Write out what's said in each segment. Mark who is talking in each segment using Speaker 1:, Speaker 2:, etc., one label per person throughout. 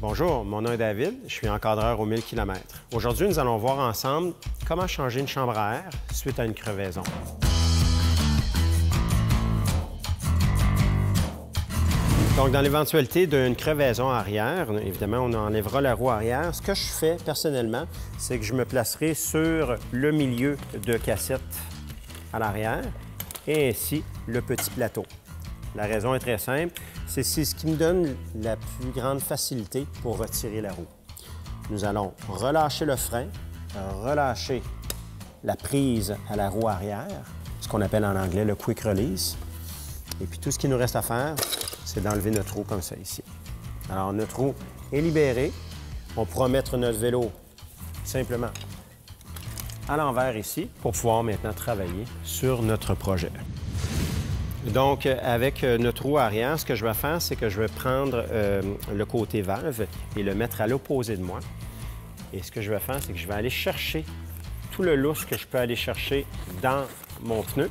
Speaker 1: Bonjour, mon nom est David, je suis encadreur aux 1000 km. Aujourd'hui, nous allons voir ensemble comment changer une chambre à air suite à une crevaison. Donc, dans l'éventualité d'une crevaison arrière, évidemment, on enlèvera la roue arrière. Ce que je fais personnellement, c'est que je me placerai sur le milieu de cassette à l'arrière et ainsi le petit plateau. La raison est très simple, c'est ce qui me donne la plus grande facilité pour retirer la roue. Nous allons relâcher le frein, relâcher la prise à la roue arrière, ce qu'on appelle en anglais le quick release. Et puis tout ce qu'il nous reste à faire, c'est d'enlever notre roue comme ça ici. Alors notre roue est libérée. On pourra mettre notre vélo simplement à l'envers ici pour pouvoir maintenant travailler sur notre projet. Donc, avec notre roue arrière, ce que je vais faire, c'est que je vais prendre le côté valve et le mettre à l'opposé de moi. Et ce que je vais faire, c'est que je vais aller chercher tout le lousse que je peux aller chercher dans mon pneu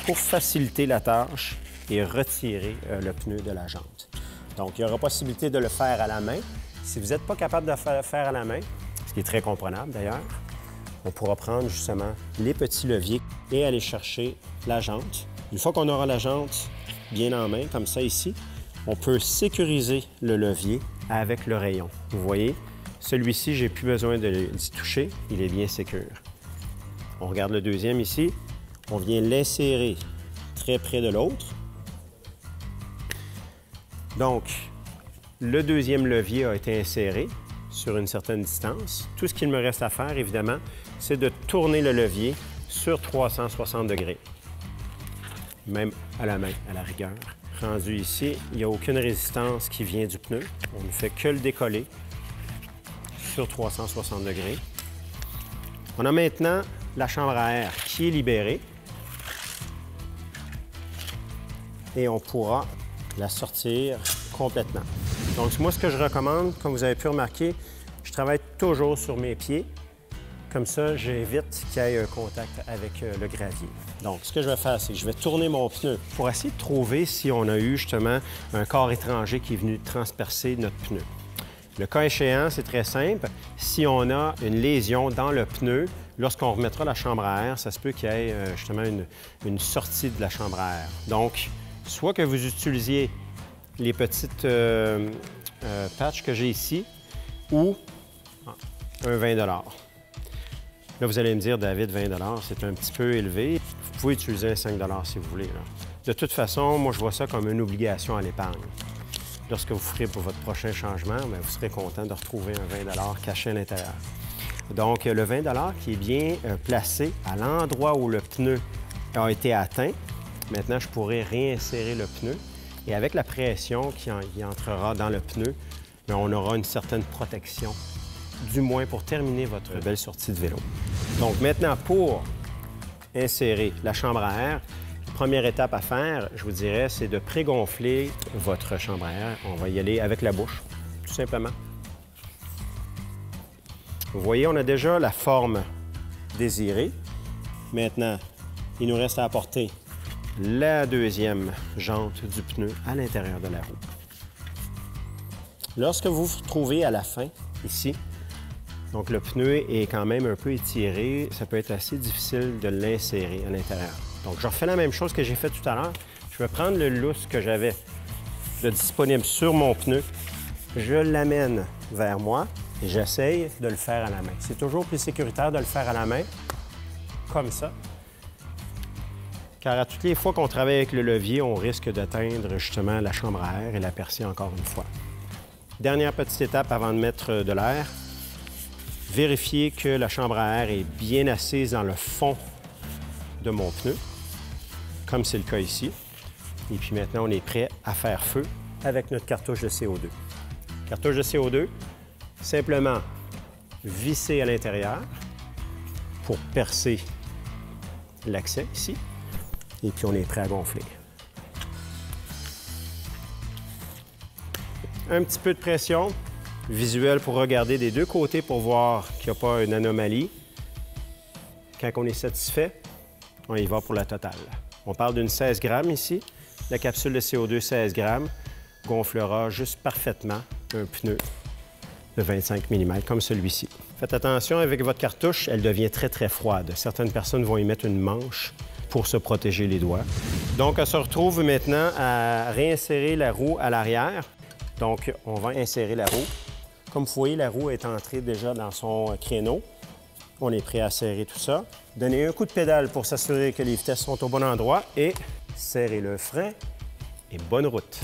Speaker 1: pour faciliter la tâche et retirer le pneu de la jante. Donc, il y aura possibilité de le faire à la main. Si vous n'êtes pas capable de le faire à la main, ce qui est très comprenable d'ailleurs, on pourra prendre justement les petits leviers et aller chercher la jante. Une fois qu'on aura la jante bien en main, comme ça ici, on peut sécuriser le levier avec le rayon. Vous voyez, celui-ci, j'ai plus besoin d'y toucher, il est bien sécure. On regarde le deuxième ici, on vient l'insérer très près de l'autre. Donc, le deuxième levier a été inséré sur une certaine distance. Tout ce qu'il me reste à faire, évidemment, c'est de tourner le levier sur 360 degrés, même à la main, à la rigueur. Rendu ici, il n'y a aucune résistance qui vient du pneu. On ne fait que le décoller sur 360 degrés. On a maintenant la chambre à air qui est libérée et on pourra la sortir complètement. Donc, moi, ce que je recommande, comme vous avez pu remarquer, je travaille toujours sur mes pieds. Comme ça, j'évite qu'il y ait un contact avec le gravier. Donc, ce que je vais faire, c'est que je vais tourner mon pneu pour essayer de trouver si on a eu justement un corps étranger qui est venu transpercer notre pneu. Le cas échéant, c'est très simple. Si on a une lésion dans le pneu, lorsqu'on remettra la chambre à air, ça se peut qu'il y ait justement une sortie de la chambre à air. Donc, soit que vous utilisiez les petites patchs que j'ai ici ou un 20 $. Là, vous allez me dire, David, 20 $, c'est un petit peu élevé. Vous pouvez utiliser un 5 $ si vous voulez. Là. De toute façon, moi, je vois ça comme une obligation à l'épargne. Lorsque vous ferez pour votre prochain changement, bien, vous serez content de retrouver un 20 $ caché à l'intérieur. Donc, le 20 $ qui est bien placé à l'endroit où le pneu a été atteint. Maintenant, je pourrais réinsérer le pneu. Et avec la pression qui entrera dans le pneu, bien, on aura une certaine protection, du moins pour terminer votre belle sortie de vélo. Donc maintenant, pour insérer la chambre à air, la première étape à faire, je vous dirais, c'est de prégonfler votre chambre à air. On va y aller avec la bouche, tout simplement. Vous voyez, on a déjà la forme désirée. Maintenant, il nous reste à apporter la deuxième jante du pneu à l'intérieur de la roue. Lorsque vous vous trouvez à la fin, ici, donc le pneu est quand même un peu étiré, ça peut être assez difficile de l'insérer à l'intérieur. Donc je refais la même chose que j'ai fait tout à l'heure. Je vais prendre le lousse que j'avais disponible sur mon pneu, je l'amène vers moi et j'essaye de le faire à la main. C'est toujours plus sécuritaire de le faire à la main, comme ça. Car à toutes les fois qu'on travaille avec le levier, on risque d'atteindre justement la chambre à air et la percer encore une fois. Dernière petite étape avant de mettre de l'air, vérifier que la chambre à air est bien assise dans le fond de mon pneu, comme c'est le cas ici. Et puis maintenant, on est prêt à faire feu avec notre cartouche de CO2. Cartouche de CO2, simplement visser à l'intérieur pour percer l'accès ici. Et puis, on est prêt à gonfler. Un petit peu de pression visuelle pour regarder des deux côtés pour voir qu'il n'y a pas une anomalie. Quand on est satisfait, on y va pour la totale. On parle d'une 16 grammes ici. La capsule de CO2 16 grammes gonflera juste parfaitement un pneu de 25 mm, comme celui-ci. Faites attention avec votre cartouche, elle devient très, très froide. Certaines personnes vont y mettre une manche pour se protéger les doigts. Donc, on se retrouve maintenant à réinsérer la roue à l'arrière. Donc, on va insérer la roue. Comme vous voyez, la roue est entrée déjà dans son créneau. On est prêt à serrer tout ça. Donnez un coup de pédale pour s'assurer que les vitesses sont au bon endroit et serrez le frein et bonne route.